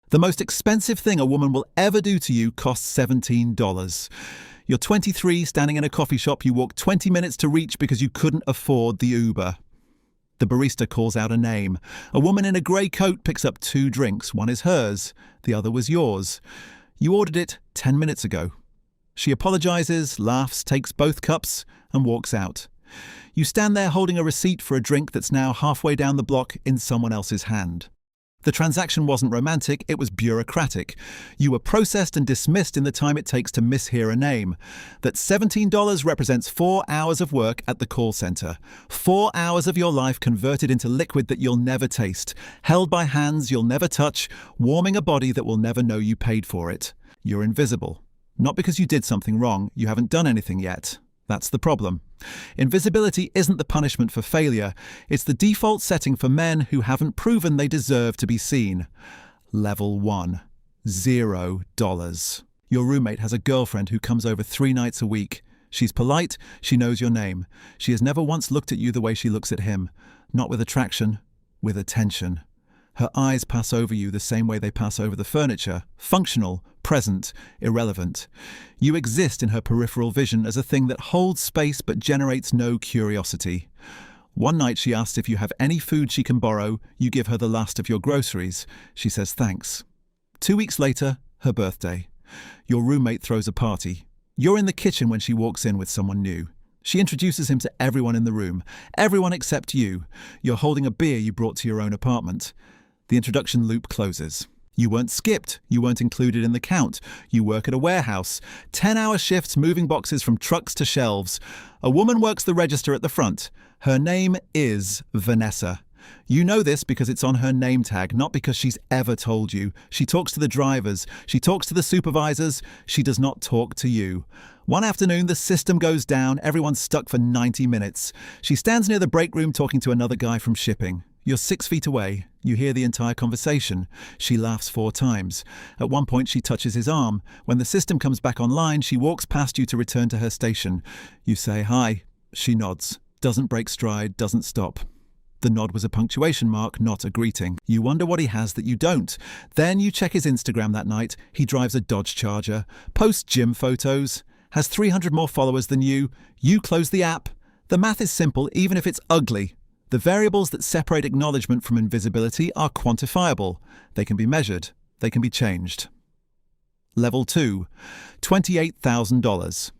The most expensive thing a woman will ever do to you costs $17. You're 23, standing in a coffee shop you walked 20 minutes to reach because you couldn't afford the Uber. The barista calls out a name. A woman in a grey coat picks up 2 drinks. One is hers, the other was yours. You ordered it 10 minutes ago. She apologizes, laughs, takes both cups, and walks out. You stand there holding a receipt for a drink that's now halfway down the block in someone else's hand. The transaction wasn't romantic, it was bureaucratic. You were processed and dismissed in the time it takes to mishear a name. That $17 represents 4 hours of work at the call center. 4 hours of your life converted into liquid that you'll never taste, held by hands you'll never touch, warming a body that will never know you paid for it. You're invisible. Not because you did something wrong, you haven't done anything yet. That's the problem. Invisibility isn't the punishment for failure, it's the default setting for men who haven't proven they deserve to be seen. Level 1. $0. Your roommate has a girlfriend who comes over 3 nights a week. She's polite, she knows your name. She has never once looked at you the way she looks at him. Not with attraction, with attention. Her eyes pass over you the same way they pass over the furniture. Functional, present, irrelevant. You exist in her peripheral vision as a thing that holds space but generates no curiosity. One night she asks if you have any food she can borrow. You give her the last of your groceries. She says thanks. 2 weeks later, her birthday. Your roommate throws a party. You're in the kitchen when she walks in with someone new. She introduces him to everyone in the room. Everyone except you. You're holding a beer you brought to your own apartment. The introduction loop closes. You weren't skipped. You weren't included in the count. You work at a warehouse. 10-hour shifts moving boxes from trucks to shelves. A woman works the register at the front. Her name is Vanessa. You know this because it's on her name tag, not because she's ever told you. She talks to the drivers. She talks to the supervisors. She does not talk to you. One afternoon, the system goes down. Everyone's stuck for 90 minutes. She stands near the break room talking to another guy from shipping. You're 6 feet away. You hear the entire conversation. She laughs 4 times. At one point, she touches his arm. When the system comes back online, she walks past you to return to her station. You say hi. She nods. Doesn't break stride, doesn't stop. The nod was a punctuation mark, not a greeting. You wonder what he has that you don't. Then you check his Instagram that night. He drives a Dodge Charger, posts gym photos, has 300 more followers than you. You close the app. The math is simple, even if it's ugly. The variables that separate acknowledgement from invisibility are quantifiable. They can be measured. They can be changed. Level 2. $28,000.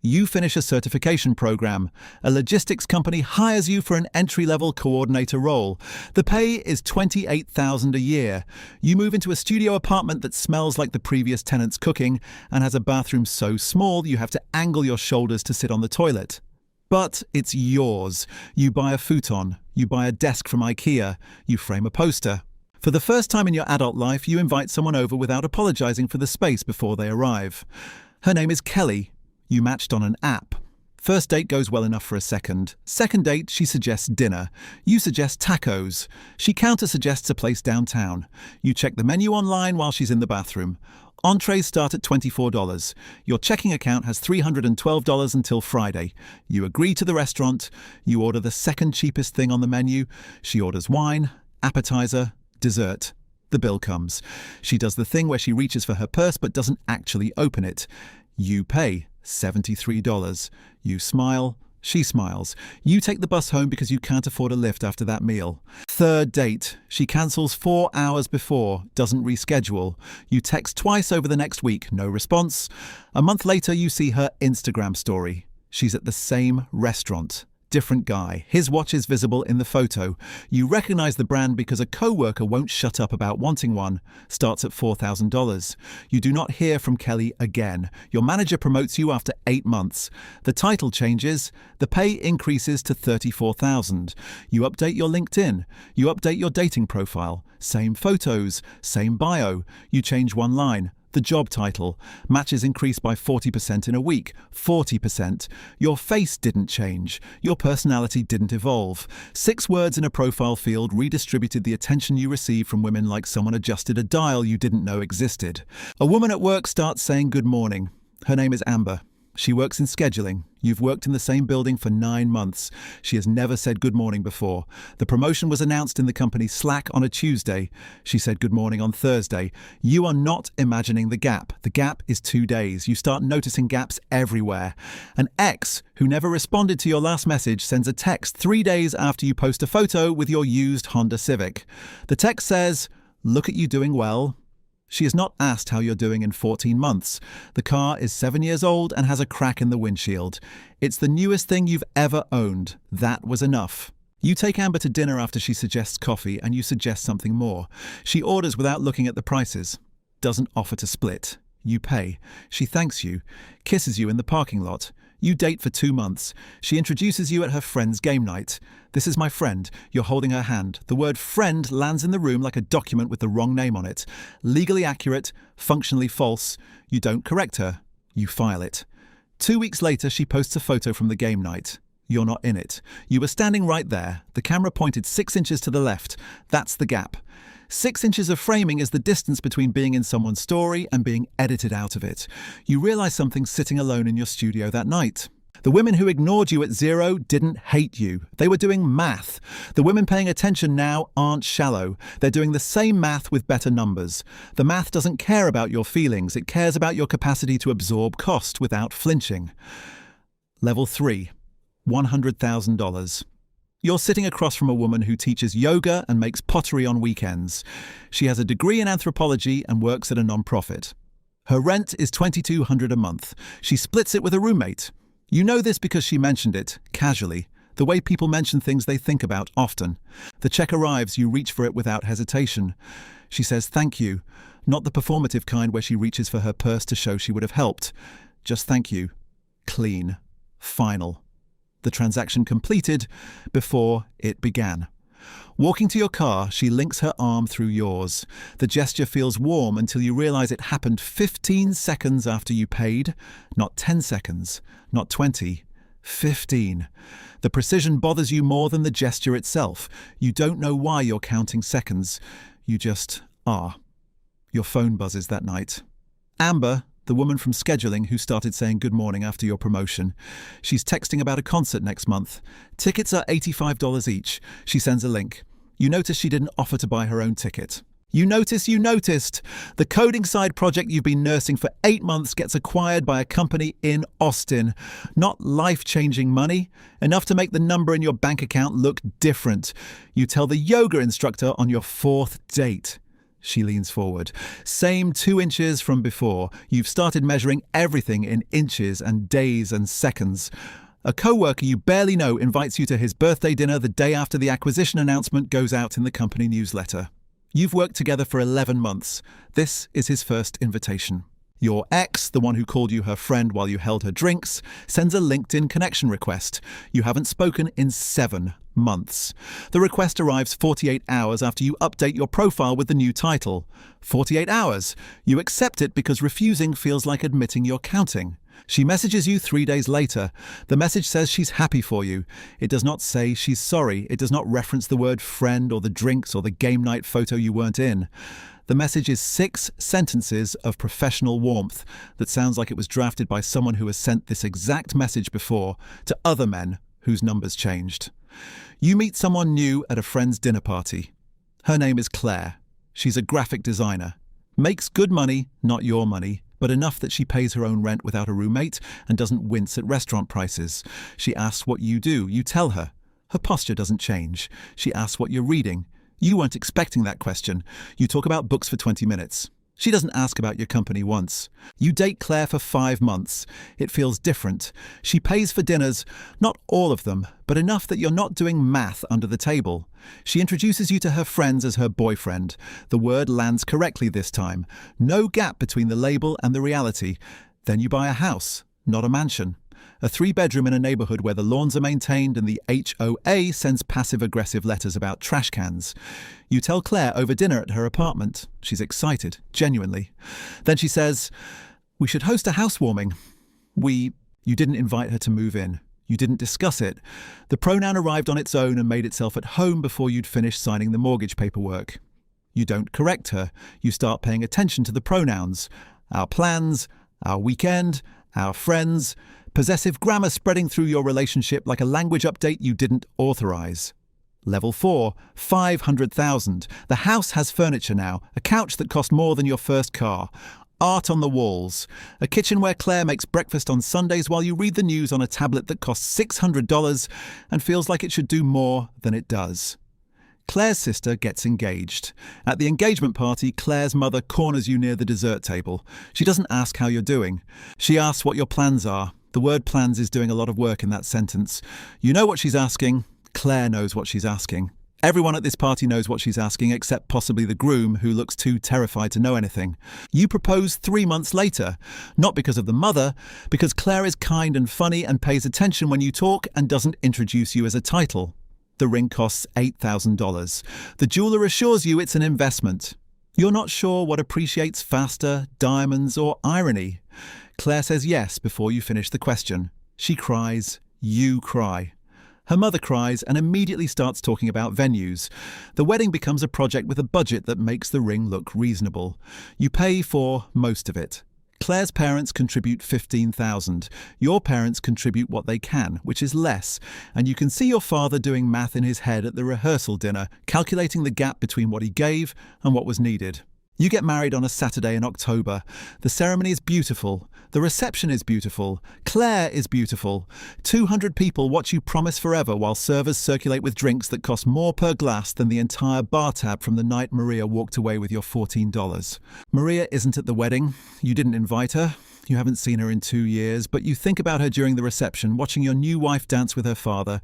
You finish a certification program. A logistics company hires you for an entry-level coordinator role. The pay is $28,000 a year. You move into a studio apartment that smells like the previous tenant's cooking and has a bathroom so small you have to angle your shoulders to sit on the toilet. But it's yours. You buy a futon. You buy a desk from IKEA. You frame a poster. For the first time in your adult life, you invite someone over without apologizing for the space before they arrive. Her name is Kelly. You matched on an app. First date goes well enough for a second. Second date, she suggests dinner. You suggest tacos. She counter-suggests a place downtown. You check the menu online while she's in the bathroom. Entrees start at $24. Your checking account has $312 until Friday. You agree to the restaurant. You order the second cheapest thing on the menu. She orders wine, appetizer, dessert. The bill comes. She does the thing where she reaches for her purse but doesn't actually open it. You pay $73. You smile. She smiles. You take the bus home because you can't afford a lift after that meal. Third date. She cancels 4 hours before, doesn't reschedule. You text twice over the next week, no response. A month later, you see her Instagram story. She's at the same restaurant. Different guy. His watch is visible in the photo. You recognize the brand because a co-worker won't shut up about wanting one. Starts at $4,000. You do not hear from Kelly again. Your manager promotes you after 8 months. The title changes. The pay increases to $34,000. You update your LinkedIn. You update your dating profile. Same photos. Same bio. You change one line. The job title. Matches increased by 40% in a week. 40%. Your face didn't change. Your personality didn't evolve. 6 words in a profile field redistributed the attention you receive from women like someone adjusted a dial you didn't know existed. A woman at work starts saying good morning. Her name is Amber. She works in scheduling. You've worked in the same building for 9 months. She has never said good morning before. The promotion was announced in the company's Slack on a Tuesday. She said good morning on Thursday. You are not imagining the gap. The gap is 2 days. You start noticing gaps everywhere. An ex who never responded to your last message sends a text 3 days after you post a photo with your used Honda Civic. The text says, "Look at you doing well." She has not asked how you're doing in 14 months. The car is 7 years old and has a crack in the windshield. It's the newest thing you've ever owned. That was enough. You take Amber to dinner after she suggests coffee and you suggest something more. She orders without looking at the prices. Doesn't offer to split. You pay. She thanks you. Kisses you in the parking lot. You date for 2 months. She introduces you at her friend's game night. "This is my friend." You're holding her hand. The word friend lands in the room like a document with the wrong name on it. Legally accurate, functionally false. You don't correct her. You file it. 2 weeks later, she posts a photo from the game night. You're not in it. You were standing right there. The camera pointed 6 inches to the left. That's the gap. 6 inches of framing is the distance between being in someone's story and being edited out of it. You realize something sitting alone in your studio that night. The women who ignored you at 0 didn't hate you. They were doing math. The women paying attention now aren't shallow. They're doing the same math with better numbers. The math doesn't care about your feelings. It cares about your capacity to absorb cost without flinching. Level 3. $100,000. You're sitting across from a woman who teaches yoga and makes pottery on weekends. She has a degree in anthropology and works at a non-profit. Her rent is $2,200 a month. She splits it with a roommate. You know this because she mentioned it, casually, the way people mention things they think about often. The check arrives, you reach for it without hesitation. She says thank you, not the performative kind where she reaches for her purse to show she would have helped. Just thank you. Clean. Final. The transaction completed before it began. Walking to your car, she links her arm through yours. The gesture feels warm until you realize it happened 15 seconds after you paid. Not 10 seconds, not 20, 15. The precision bothers you more than the gesture itself. You don't know why you're counting seconds. You just are. Your phone buzzes that night. Amber, the woman from scheduling who started saying good morning after your promotion. She's texting about a concert next month. Tickets are $85 each. She sends a link. You notice she didn't offer to buy her own ticket. You noticed. The coding side project you've been nursing for 8 months gets acquired by a company in Austin. Not life-changing money, enough to make the number in your bank account look different. You tell the yoga instructor on your 4th date. She leans forward. Same 2 inches from before. You've started measuring everything in inches and days and seconds. A co-worker you barely know invites you to his birthday dinner the day after the acquisition announcement goes out in the company newsletter. You've worked together for 11 months. This is his first invitation. Your ex, the one who called you her friend while you held her drinks, sends a LinkedIn connection request. You haven't spoken in 7 months. The request arrives 48 hours after you update your profile with the new title. 48 hours. You accept it because refusing feels like admitting you're counting. She messages you 3 days later. The message says she's happy for you. It does not say she's sorry. It does not reference the word friend or the drinks or the game night photo you weren't in. The message is 6 sentences of professional warmth that sounds like it was drafted by someone who has sent this exact message before to other men whose numbers changed. You meet someone new at a friend's dinner party. Her name is Claire. She's a graphic designer. Makes good money, not your money, but enough that she pays her own rent without a roommate and doesn't wince at restaurant prices. She asks what you do. You tell her. Her posture doesn't change. She asks what you're reading. You weren't expecting that question. You talk about books for 20 minutes. She doesn't ask about your company once. You date Claire for 5 months. It feels different. She pays for dinners, not all of them, but enough that you're not doing math under the table. She introduces you to her friends as her boyfriend. The word lands correctly this time. No gap between the label and the reality. Then you buy a house, not a mansion. A 3-bedroom in a neighborhood where the lawns are maintained and the HOA sends passive-aggressive letters about trash cans. You tell Claire over dinner at her apartment. She's excited, genuinely. Then she says, "We should host a housewarming." You didn't invite her to move in. You didn't discuss it. The pronoun arrived on its own and made itself at home before you'd finished signing the mortgage paperwork. You don't correct her. You start paying attention to the pronouns. Our plans, our weekend, Our friends, possessive grammar spreading through your relationship like a language update you didn't authorize. Level 4, 500,000. The house has furniture now, a couch that cost more than your first car. Art on the walls. A kitchen where Claire makes breakfast on Sundays while you read the news on a tablet that costs $600 and feels like it should do more than it does. Claire's sister gets engaged. At the engagement party, Claire's mother corners you near the dessert table. She doesn't ask how you're doing. She asks what your plans are. The word plans is doing a lot of work in that sentence. You know what she's asking. Claire knows what she's asking. Everyone at this party knows what she's asking, except possibly the groom, who looks too terrified to know anything. You propose 3 months later, not because of the mother, because Claire is kind and funny and pays attention when you talk and doesn't introduce you as a title. The ring costs $8,000. The jeweler assures you it's an investment. You're not sure what appreciates faster, diamonds or irony. Claire says yes before you finish the question. She cries, you cry. Her mother cries and immediately starts talking about venues. The wedding becomes a project with a budget that makes the ring look reasonable. You pay for most of it. Claire's parents contribute $15,000. Your parents contribute what they can, which is less, and you can see your father doing math in his head at the rehearsal dinner, calculating the gap between what he gave and what was needed. You get married on a Saturday in October. The ceremony is beautiful. The reception is beautiful. Claire is beautiful. 200 people watch you promise forever while servers circulate with drinks that cost more per glass than the entire bar tab from the night Maria walked away with your $14. Maria isn't at the wedding. You didn't invite her. You haven't seen her in 2 years, but you think about her during the reception, watching your new wife dance with her father.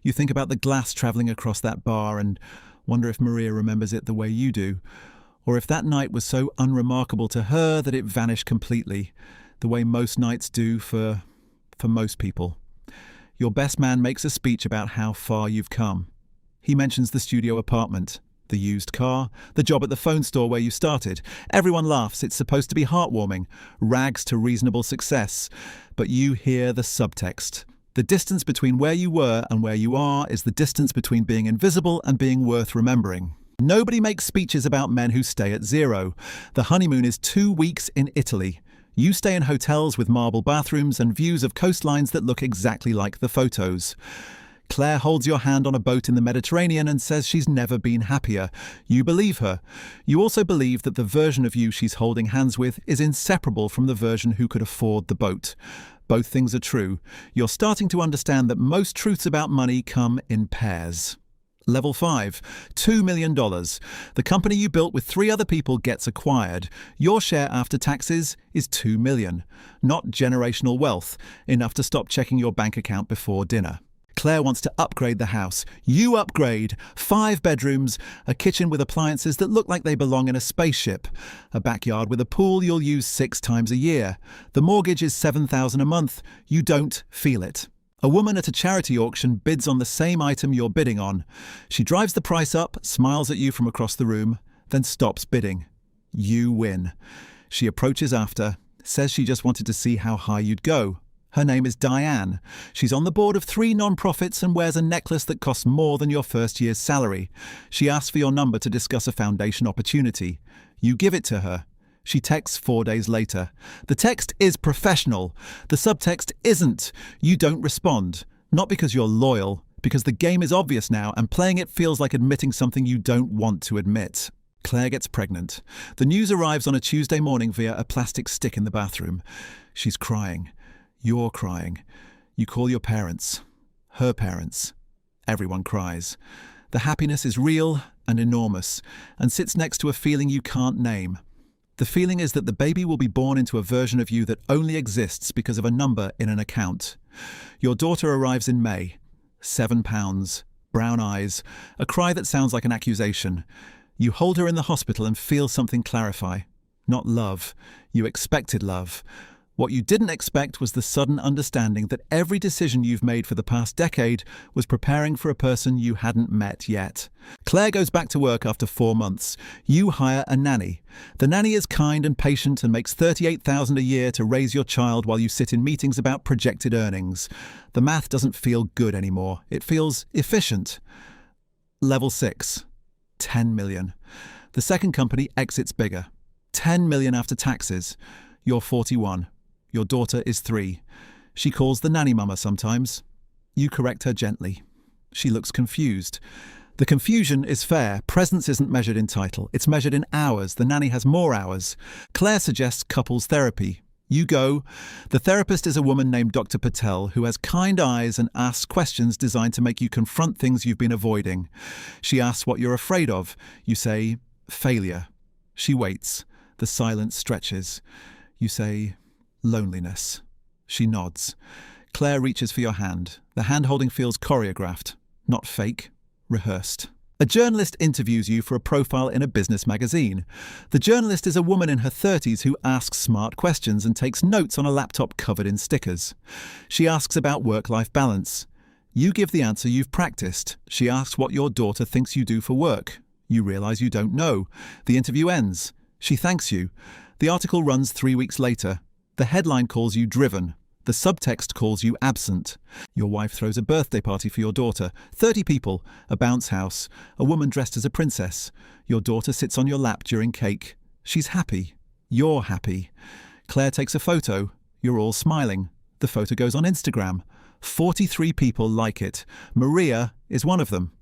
You think about the glass travelling across that bar and wonder if Maria remembers it the way you do. Or if that night was so unremarkable to her that it vanished completely, the way most nights do for most people. Your best man makes a speech about how far you've come. He mentions the studio apartment, the used car, the job at the phone store where you started. Everyone laughs. It's supposed to be heartwarming, rags to reasonable success. But you hear the subtext. The distance between where you were and where you are is the distance between being invisible and being worth remembering. Nobody makes speeches about men who stay at zero. The honeymoon is 2 weeks in Italy. You stay in hotels with marble bathrooms and views of coastlines that look exactly like the photos. Claire holds your hand on a boat in the Mediterranean and says she's never been happier. You believe her. You also believe that the version of you she's holding hands with is inseparable from the version who could afford the boat. Both things are true. You're starting to understand that most truths about money come in pairs. Level 5, $2 million. The company you built with 3 other people gets acquired. Your share after taxes is $2 million. Not generational wealth, enough to stop checking your bank account before dinner. Claire wants to upgrade the house. You upgrade. 5 bedrooms, a kitchen with appliances that look like they belong in a spaceship, a backyard with a pool you'll use 6 times a year. The mortgage is $7,000 a month. You don't feel it. A woman at a charity auction bids on the same item you're bidding on. She drives the price up, smiles at you from across the room, then stops bidding. You win. She approaches after, says she just wanted to see how high you'd go. Her name is Diane. She's on the board of 3 non-profits and wears a necklace that costs more than your first year's salary. She asks for your number to discuss a foundation opportunity. You give it to her. She texts 4 days later. The text is professional. The subtext isn't. You don't respond. Not because you're loyal, because the game is obvious now and playing it feels like admitting something you don't want to admit. Claire gets pregnant. The news arrives on a Tuesday morning via a plastic stick in the bathroom. She's crying. You're crying. You call your parents. Her parents. Everyone cries. The happiness is real and enormous and sits next to a feeling you can't name. The feeling is that the baby will be born into a version of you that only exists because of a number in an account. Your daughter arrives in May. 7 pounds, brown eyes, a cry that sounds like an accusation. You hold her in the hospital and feel something clarify. Not love. You expected love. What you didn't expect was the sudden understanding that every decision you've made for the past decade was preparing for a person you hadn't met yet. Claire goes back to work after 4 months. You hire a nanny. The nanny is kind and patient and makes $38,000 a year to raise your child while you sit in meetings about projected earnings. The math doesn't feel good anymore. It feels efficient. Level 6. 10 million. The second company exits bigger. 10 million after taxes. You're 41. Your daughter is 3. She calls the nanny mama sometimes. You correct her gently. She looks confused. The confusion is fair. Presence isn't measured in title. It's measured in hours. The nanny has more hours. Claire suggests couples therapy. You go. The therapist is a woman named Dr. Patel who has kind eyes and asks questions designed to make you confront things you've been avoiding. She asks what you're afraid of. You say, failure. She waits. The silence stretches. You say, loneliness. She nods. Claire reaches for your hand. The hand-holding feels choreographed, not fake, rehearsed. A journalist interviews you for a profile in a business magazine. The journalist is a woman in her 30s who asks smart questions and takes notes on a laptop covered in stickers. She asks about work-life balance. You give the answer you've practiced. She asks what your daughter thinks you do for work. You realize you don't know. The interview ends. She thanks you. The article runs 3 weeks later. The headline calls you driven. The subtext calls you absent. Your wife throws a birthday party for your daughter. 30 people, a bounce house, a woman dressed as a princess. Your daughter sits on your lap during cake. She's happy. You're happy. Claire takes a photo. You're all smiling. The photo goes on Instagram. 43 people like it. Maria is one of them.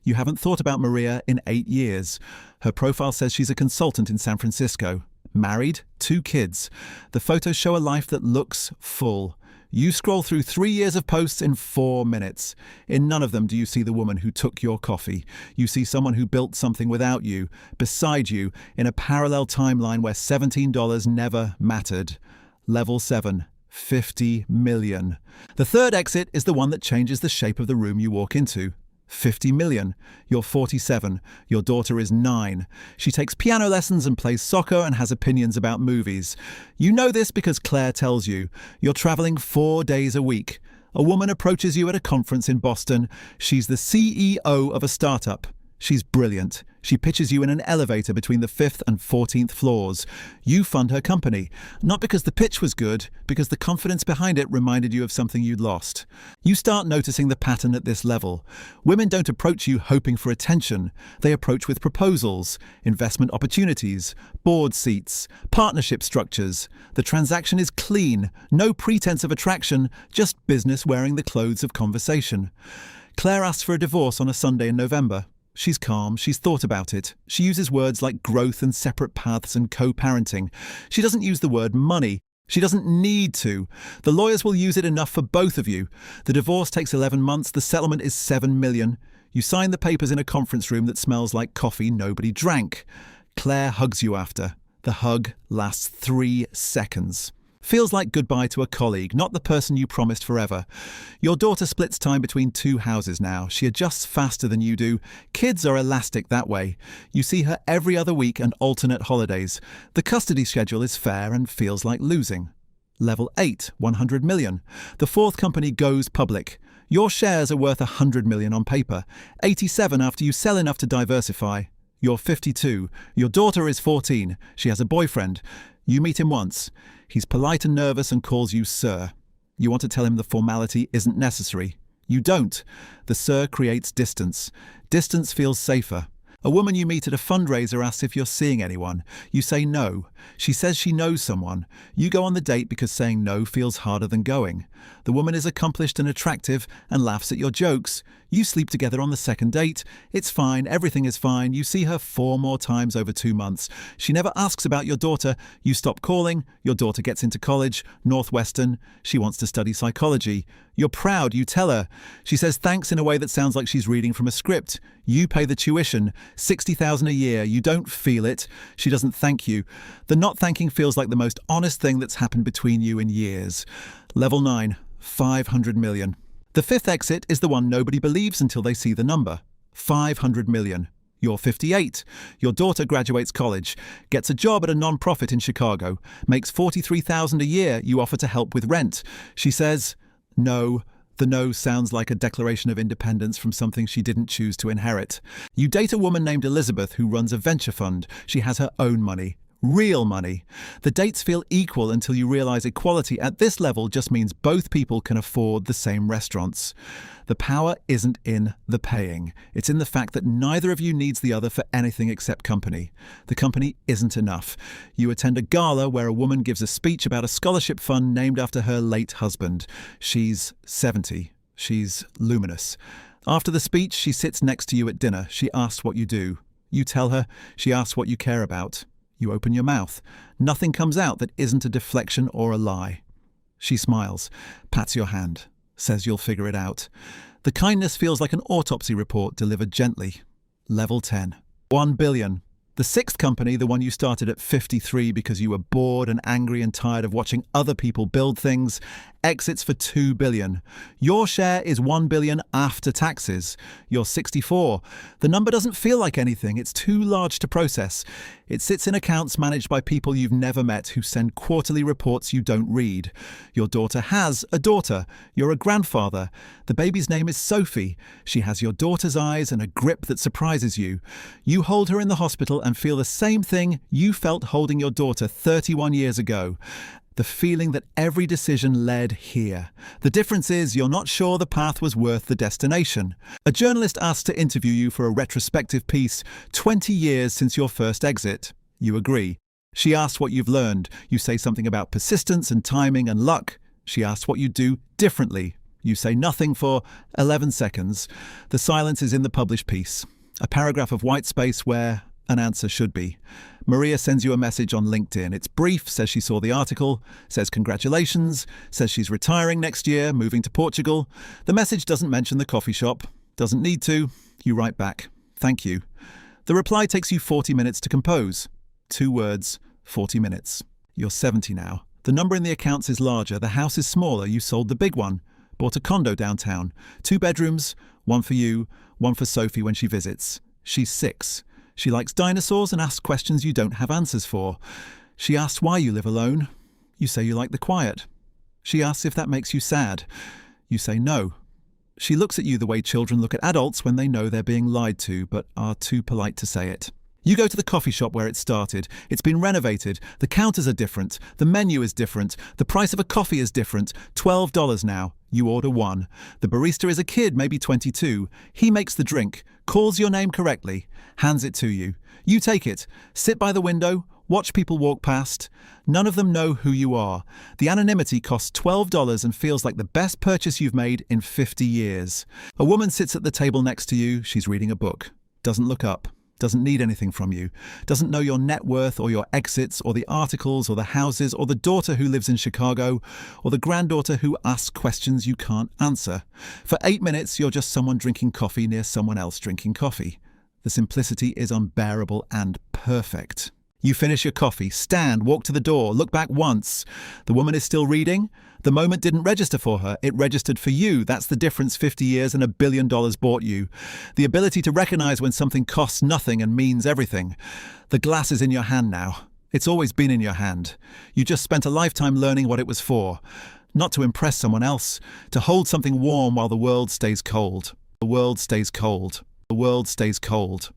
You haven't thought about Maria in 8 years. Her profile says she's a consultant in San Francisco. Married, 2 kids. The photos show a life that looks full. You scroll through 3 years of posts in 4 minutes. In none of them do you see the woman who took your coffee. You see someone who built something without you, beside you, in a parallel timeline where $17 never mattered. Level 7. 50 million. The third exit is the one that changes the shape of the room you walk into. 50 million. You're 47. Your daughter is 9. She takes piano lessons and plays soccer and has opinions about movies. You know this because Claire tells you. You're traveling 4 days a week. A woman approaches you at a conference in Boston. She's the CEO of a startup. She's brilliant. She pitches you in an elevator between the 5th and 14th floors. You fund her company, not because the pitch was good, because the confidence behind it reminded you of something you'd lost. You start noticing the pattern at this level. Women don't approach you hoping for attention. They approach with proposals, investment opportunities, board seats, partnership structures. The transaction is clean, no pretense of attraction, just business wearing the clothes of conversation. Claire asks for a divorce on a Sunday in November. She's calm, she's thought about it. She uses words like growth and separate paths and co-parenting. She doesn't use the word money. She doesn't need to. The lawyers will use it enough for both of you. The divorce takes 11 months, the settlement is 7 million. You sign the papers in a conference room that smells like coffee nobody drank. Claire hugs you after. The hug lasts 3 seconds. Feels like goodbye to a colleague, not the person you promised forever. Your daughter splits time between 2 houses now. She adjusts faster than you do. Kids are elastic that way. You see her every other week and alternate holidays. The custody schedule is fair and feels like losing. Level 8, 100 million. The 4th company goes public. Your shares are worth 100 million on paper. 87 after you sell enough to diversify. You're 52. Your daughter is 14. She has a boyfriend. You meet him once. He's polite and nervous and calls you sir. You want to tell him the formality isn't necessary. You don't. The sir creates distance. Distance feels safer. A woman you meet at a fundraiser asks if you're seeing anyone. You say no. She says she knows someone. You go on the date because saying no feels harder than going. The woman is accomplished and attractive and laughs at your jokes. You sleep together on the second date. It's fine. Everything is fine. You see her 4 more times over 2 months. She never asks about your daughter. You stop calling. Your daughter gets into college, Northwestern. She wants to study psychology. You're proud. You tell her. She says thanks in a way that sounds like she's reading from a script. You pay the tuition, $60,000 a year. You don't feel it. She doesn't thank you. The not thanking feels like the most honest thing that's happened between you in years. Level 9, 500 million. The 5th exit is the one nobody believes until they see the number. 500 million. You're 58. Your daughter graduates college, gets a job at a non-profit in Chicago, makes $43,000 a year. You offer to help with rent. She says, no. The no sounds like a declaration of independence from something she didn't choose to inherit. You date a woman named Elizabeth who runs a venture fund. She has her own money. Real money. The dates feel equal until you realize equality at this level just means both people can afford the same restaurants. The power isn't in the paying. It's in the fact that neither of you needs the other for anything except company. The company isn't enough. You attend a gala where a woman gives a speech about a scholarship fund named after her late husband. She's 70. She's luminous. After the speech, she sits next to you at dinner. She asks what you do. You tell her. She asks what you care about. You open your mouth. Nothing comes out that isn't a deflection or a lie. She smiles, pats your hand, says you'll figure it out. The kindness feels like an autopsy report delivered gently. Level 10. 1 billion. The sixth company, the one you started at 53 because you were bored and angry and tired of watching other people build things, exits for 2 billion. Your share is 1 billion after taxes. You're 64. The number doesn't feel like anything. It's too large to process. It sits in accounts managed by people you've never met who send quarterly reports you don't read. Your daughter has a daughter. You're a grandfather. The baby's name is Sophie. She has your daughter's eyes and a grip that surprises you. You hold her in the hospital and feel the same thing you felt holding your daughter 31 years ago. The feeling that every decision led here. The difference is you're not sure the path was worth the destination. A journalist asks to interview you for a retrospective piece, 20 years since your first exit. You agree. She asks what you've learned. You say something about persistence and timing and luck. She asks what you do differently. You say nothing for 11 seconds. The silence is in the published piece. A paragraph of white space where an answer should be. Maria sends you a message on LinkedIn. It's brief, says she saw the article, says congratulations, says she's retiring next year, moving to Portugal. The message doesn't mention the coffee shop, doesn't need to. You write back, thank you. The reply takes you 40 minutes to compose. 2 words, 40 minutes. You're 70 now. The number in the accounts is larger, the house is smaller, you sold the big one. Bought a condo downtown. 2 bedrooms, 1 for you, 1 for Sophie when she visits. She's 6. She likes dinosaurs and asks questions you don't have answers for. She asks why you live alone. You say you like the quiet. She asks if that makes you sad. You say no. She looks at you the way children look at adults when they know they're being lied to, but are too polite to say it. You go to the coffee shop where it started. It's been renovated. The counters are different. The menu is different. The price of a coffee is different. $12 now. You order 1. The barista is a kid, maybe 22. He makes the drink, calls your name correctly, hands it to you. You take it, sit by the window, watch people walk past. None of them know who you are. The anonymity costs $12 and feels like the best purchase you've made in 50 years. A woman sits at the table next to you. She's reading a book. Doesn't look up. Doesn't need anything from you, doesn't know your net worth or your exits or the articles or the houses or the daughter who lives in Chicago or the granddaughter who asks questions you can't answer. For 8 minutes, you're just someone drinking coffee near someone else drinking coffee. The simplicity is unbearable and perfect. You finish your coffee, stand, walk to the door, look back once. The woman is still reading. The moment didn't register for her, it registered for you. That's the difference 50 years and $1 billion bought you. The ability to recognize when something costs nothing and means everything. The glass is in your hand now. It's always been in your hand. You just spent a lifetime learning what it was for. Not to impress someone else, to hold something warm while the world stays cold. The world stays cold. The world stays cold.